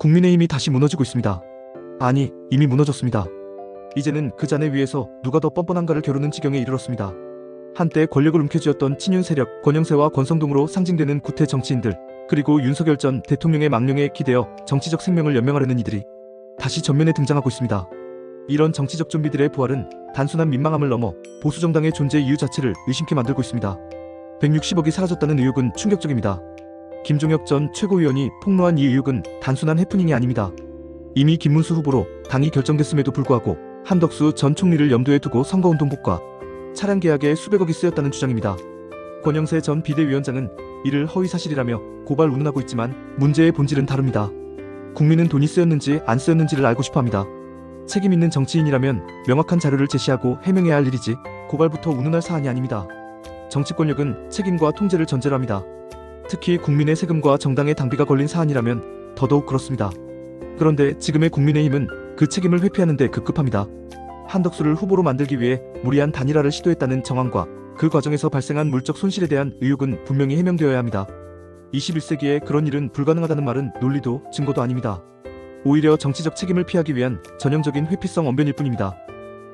국민의힘이 다시 무너지고 있습니다. 아니, 이미 무너졌습니다. 이제는 그 잔해 위에서 누가 더 뻔뻔한가를 겨루는 지경에 이르렀습니다. 한때 권력을 움켜쥐었던 친윤 세력 권영세와 권성동으로 상징되는 구태 정치인들, 그리고 윤석열 전 대통령의 망령에 기대어 정치적 생명을 연명하려는 이들이 다시 전면에 등장하고 있습니다. 이런 정치적 좀비들의 부활은 단순한 민망함을 넘어 보수정당의 존재 이유 자체를 의심케 만들고 있습니다. 160억이 사라졌다는 의혹은 충격적입니다. 김종혁 전 최고위원이 폭로한 이 의혹은 단순한 해프닝이 아닙니다. 이미 김문수 후보로 당이 결정됐음에도 불구하고 한덕수 전 총리를 염두에 두고 선거운동복과 차량 계약에 수백억이 쓰였다는 주장입니다. 권영세 전 비대위원장은 이를 허위사실이라며 고발 운운하고 있지만 문제의 본질은 다릅니다. 국민은 돈이 쓰였는지 안 쓰였는지를 알고 싶어합니다. 책임 있는 정치인이라면 명확한 자료를 제시하고 해명해야 할 일이지 고발부터 운운할 사안이 아닙니다. 정치 권력은 책임과 통제를 전제로 합니다. 특히 국민의 세금과 정당의 당비가 걸린 사안이라면 더더욱 그렇습니다. 그런데 지금의 국민의힘은 그 책임을 회피하는 데 급급합니다. 한덕수를 후보로 만들기 위해 무리한 단일화를 시도했다는 정황과 그 과정에서 발생한 물적 손실에 대한 의혹은 분명히 해명되어야 합니다. 21세기에 그런 일은 불가능하다는 말은 논리도 증거도 아닙니다. 오히려 정치적 책임을 피하기 위한 전형적인 회피성 언변일 뿐입니다.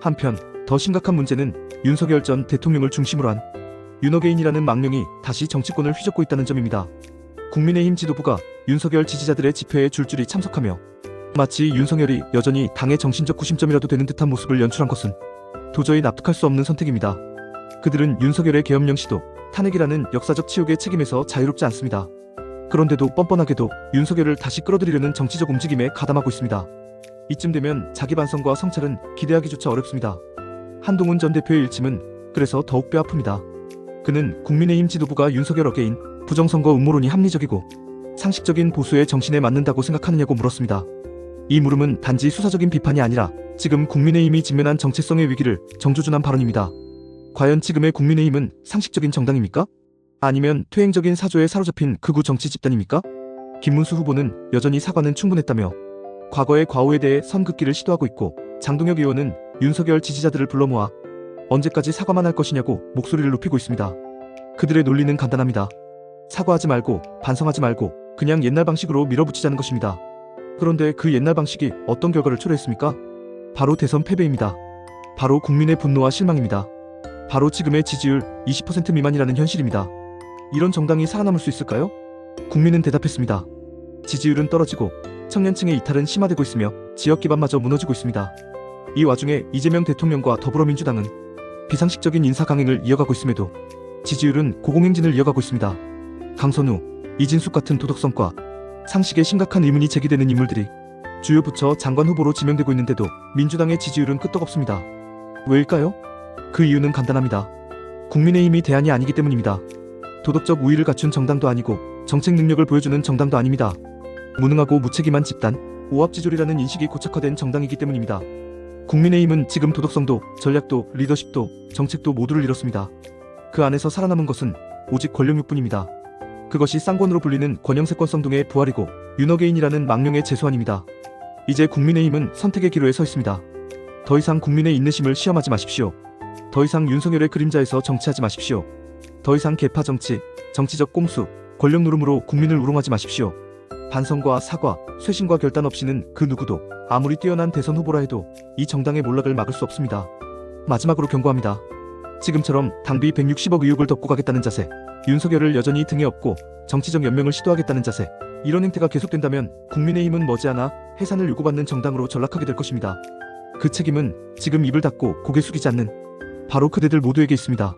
한편 더 심각한 문제는 윤석열 전 대통령을 중심으로 한 윤어게인이라는 망령이 다시 정치권을 휘젓고 있다는 점입니다. 국민의힘 지도부가 윤석열 지지자들의 집회에 줄줄이 참석하며 마치 윤석열이 여전히 당의 정신적 구심점이라도 되는 듯한 모습을 연출한 것은 도저히 납득할 수 없는 선택입니다. 그들은 윤석열의 계엄령 시도, 탄핵이라는 역사적 치욕의 책임에서 자유롭지 않습니다. 그런데도 뻔뻔하게도 윤석열을 다시 끌어들이려는 정치적 움직임에 가담하고 있습니다. 이쯤 되면 자기 반성과 성찰은 기대하기조차 어렵습니다. 한동훈 전 대표의 일침은 그래서 더욱 뼈아픕니다. 그는 국민의힘 지도부가 윤석열 어게인, 부정선거 음모론이 합리적이고 상식적인 보수의 정신에 맞는다고 생각하느냐고 물었습니다. 이 물음은 단지 수사적인 비판이 아니라 지금 국민의힘이 직면한 정체성의 위기를 정조준한 발언입니다. 과연 지금의 국민의힘은 상식적인 정당입니까? 아니면 퇴행적인 사조에 사로잡힌 극우 정치 집단입니까? 김문수 후보는 여전히 사과는 충분했다며 과거의 과오에 대해 선긋기를 시도하고 있고, 장동혁 의원은 윤석열 지지자들을 불러 모아 언제까지 사과만 할 것이냐고 목소리를 높이고 있습니다. 그들의 논리는 간단합니다. 사과하지 말고 반성하지 말고 그냥 옛날 방식으로 밀어붙이자는 것입니다. 그런데 그 옛날 방식이 어떤 결과를 초래했습니까? 바로 대선 패배입니다. 바로 국민의 분노와 실망입니다. 바로 지금의 지지율 20% 미만이라는 현실입니다. 이런 정당이 살아남을 수 있을까요? 국민은 대답했습니다. 지지율은 떨어지고 청년층의 이탈은 심화되고 있으며 지역 기반마저 무너지고 있습니다. 이 와중에 이재명 대통령과 더불어민주당은 비상식적인 인사 강행을 이어가고 있음에도 지지율은 고공행진을 이어가고 있습니다. 강선우, 이진숙 같은 도덕성과 상식에 심각한 의문이 제기되는 인물들이 주요 부처 장관 후보로 지명되고 있는데도 민주당의 지지율은 끄떡없습니다. 왜일까요? 그 이유는 간단합니다. 국민의힘이 대안이 아니기 때문입니다. 도덕적 우위를 갖춘 정당도 아니고 정책 능력을 보여주는 정당도 아닙니다. 무능하고 무책임한 집단, 오합지졸이라는 인식이 고착화된 정당이기 때문입니다. 국민의힘은 지금 도덕성도 전략도 리더십도 정책도 모두를 잃었습니다. 그 안에서 살아남은 것은 오직 권력욕뿐입니다. 그것이 쌍권으로 불리는 권영세권 성동의 부활이고 윤어게인이라는 망령의 재소환입니다. 이제 국민의힘은 선택의 기로에 서 있습니다. 더 이상 국민의 인내심을 시험하지 마십시오. 더 이상 윤석열의 그림자에서 정치하지 마십시오. 더 이상 계파 정치, 정치적 꼼수, 권력 누름으로 국민을 우롱하지 마십시오. 반성과 사과, 쇄신과 결단 없이는 그 누구도 아무리 뛰어난 대선 후보라 해도 이 정당의 몰락을 막을 수 없습니다. 마지막으로 경고합니다. 지금처럼 당비 160억 의혹을 덮고 가겠다는 자세, 윤석열을 여전히 등에 업고 정치적 연명을 시도하겠다는 자세, 이런 행태가 계속된다면 국민의힘은 머지않아 해산을 요구받는 정당으로 전락하게 될 것입니다. 그 책임은 지금 입을 닫고 고개 숙이지 않는 바로 그대들 모두에게 있습니다.